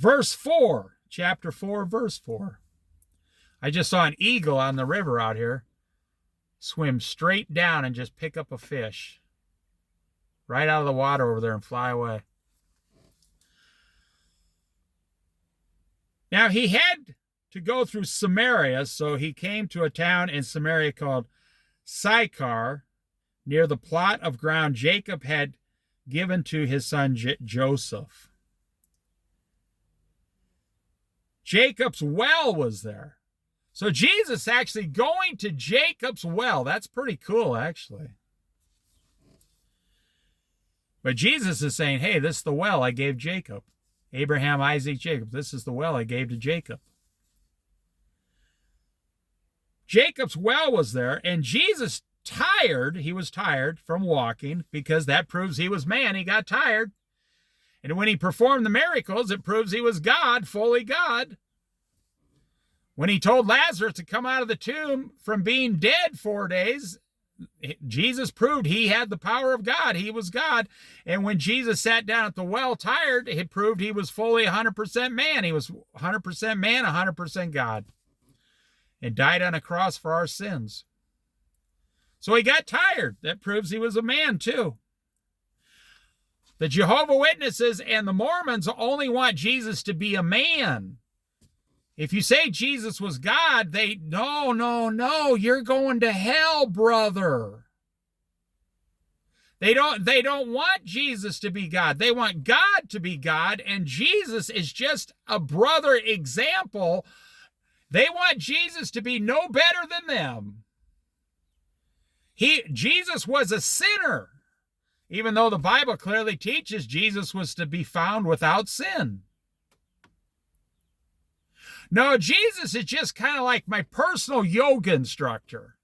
Verse 4, chapter 4, verse 4. I just saw an eagle on the river out here swim straight down and just pick up a fish right out of the water over there and fly away. Now, he had to go through Samaria, so he came to a town in Samaria called Sychar, near the plot of ground Jacob had given to his son Joseph. Jacob's well was there. So Jesus actually going to Jacob's well. That's pretty cool, actually. But Jesus is saying, hey, this is the well I gave Jacob. Abraham, Isaac, Jacob. This is the well I gave to Jacob. Jacob's well was there, and Jesus he was tired from walking, because that proves he was man. He got tired. And when he performed the miracles, it proves he was God, fully God. When he told Lazarus to come out of the tomb from being dead 4 days, Jesus proved he had the power of God. He was God. And when Jesus sat down at the well tired, it proved he was fully 100% man. He was 100% man, 100% God. And died on a cross for our sins. So he got tired. That proves he was a man too. The Jehovah's Witnesses and the Mormons only want Jesus to be a man. If you say Jesus was God, no, you're going to hell, brother. They don't want Jesus to be God. They want God to be God, and Jesus is just a brother example. They want Jesus to be no better than them. Jesus was a sinner, even though the Bible clearly teaches Jesus was to be found without sin. No, Jesus is just kind of like my personal yoga instructor.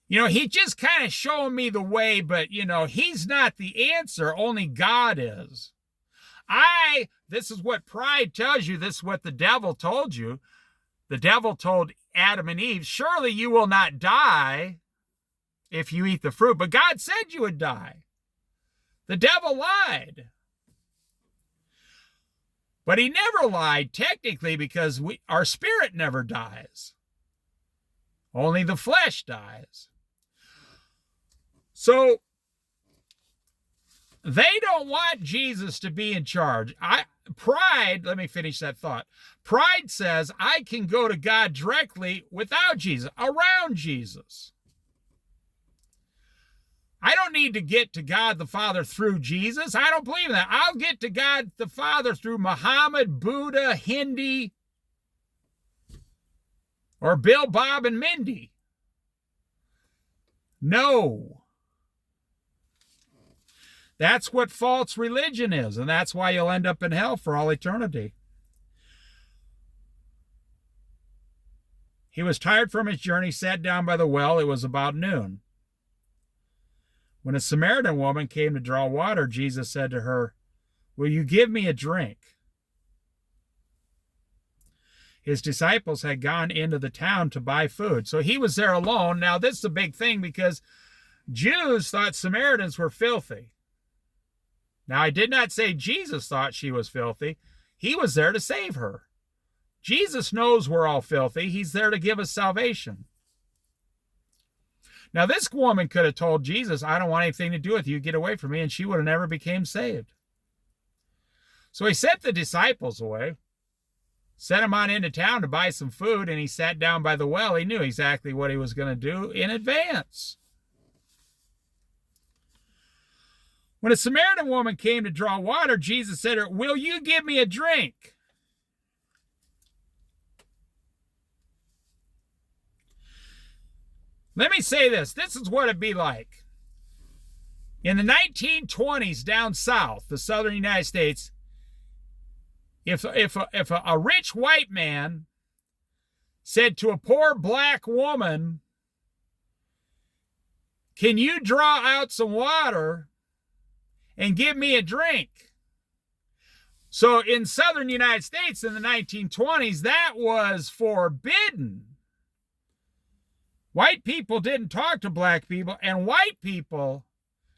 He just kind of showing me the way, but, he's not the answer. Only God is. This is what pride tells you. This is what the devil told you. The devil told Adam and Eve, surely you will not die if you eat the fruit. But God said you would die. The devil lied. But he never lied technically, because our spirit never dies. Only the flesh dies. So they don't want Jesus to be in charge. Pride, let me finish that thought. Pride says I can go to God directly without Jesus, around Jesus. I don't need to get to God the Father through Jesus. I don't believe in that. I'll get to God the Father through Muhammad, Buddha, Hindi, or Bill, Bob, and Mindy. No. That's what false religion is, and that's why you'll end up in hell for all eternity. He was tired from his journey, sat down by the well. It was about noon. When a Samaritan woman came to draw water, Jesus said to her, will you give me a drink? His disciples had gone into the town to buy food, so he was there alone. Now, this is a big thing, because Jews thought Samaritans were filthy. Now, I did not say Jesus thought she was filthy. He was there to save her. Jesus knows we're all filthy. He's there to give us salvation. Now, this woman could have told Jesus, I don't want anything to do with you. Get away from me. And she would have never became saved. So he sent the disciples away, sent them on into town to buy some food, and he sat down by the well. He knew exactly what he was going to do in advance. When a Samaritan woman came to draw water, Jesus said to her, will you give me a drink? Let me say this. This is what it'd be like. In the 1920s down south, the southern United States, if a rich white man said to a poor black woman, can you draw out some water and give me a drink? So in southern United States in the 1920s, that was forbidden. White people didn't talk to black people, and white people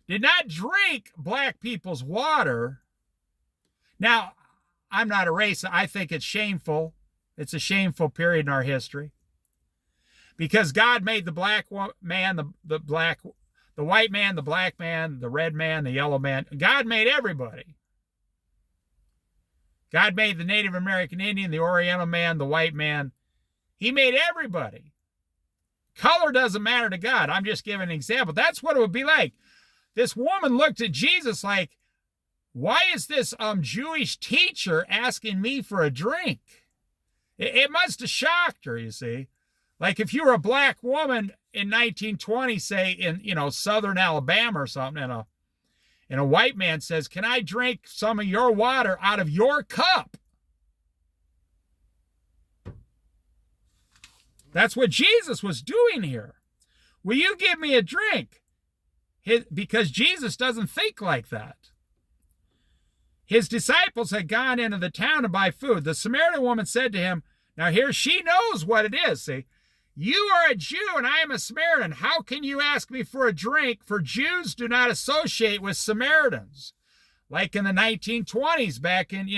did not drink black people's water. Now, I'm not a racist. I think it's shameful. It's a shameful period in our history. Because God made the black man, the white man, the black man, the red man, the yellow man. God made everybody. God made the Native American Indian, the Oriental man, the white man. He made everybody. Color doesn't matter to God. I'm just giving an example. That's what it would be like. This woman looked at Jesus like, why is this Jewish teacher asking me for a drink? It must have shocked her, you see. Like if you were a black woman in 1920, say in, southern Alabama or something, and a white man says, can I drink some of your water out of your cup? That's what Jesus was doing here. Will you give me a drink? Because Jesus doesn't think like that. His disciples had gone into the town to buy food. The Samaritan woman said to him, now here she knows what it is. See, you are a Jew and I am a Samaritan. How can you ask me for a drink? For Jews do not associate with Samaritans. Like in the 1920s back in,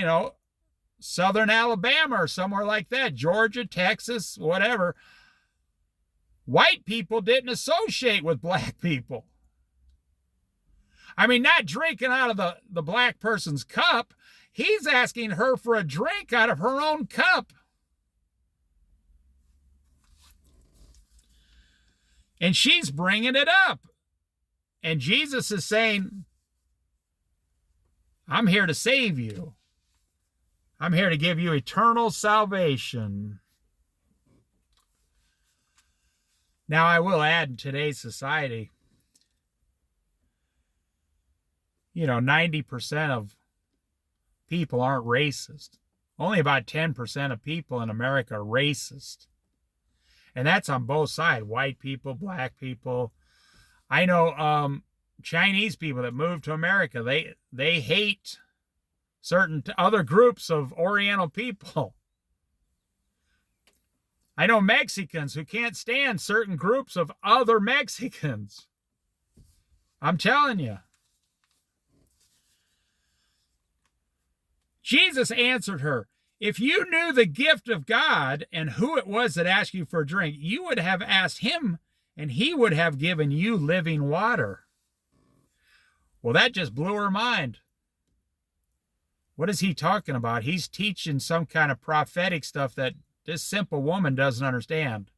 southern Alabama or somewhere like that, Georgia, Texas, whatever. White people didn't associate with black people. I mean, not drinking out of the black person's cup. He's asking her for a drink out of her own cup. And she's bringing it up. And Jesus is saying, I'm here to save you. I'm here to give you eternal salvation. Now, I will add, in today's society, 90% of people aren't racist. Only about 10% of people in America are racist. And that's on both sides, white people, black people. I know Chinese people that moved to America, they hate certain other groups of Oriental people. I know Mexicans who can't stand certain groups of other Mexicans. I'm telling you. Jesus answered her, if you knew the gift of God and who it was that asked you for a drink, you would have asked him and he would have given you living water. Well, that just blew her mind. What is he talking about? He's teaching some kind of prophetic stuff that this simple woman doesn't understand.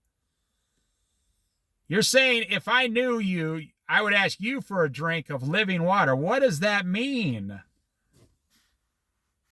You're saying if I knew you, I would ask you for a drink of living water. What does that mean?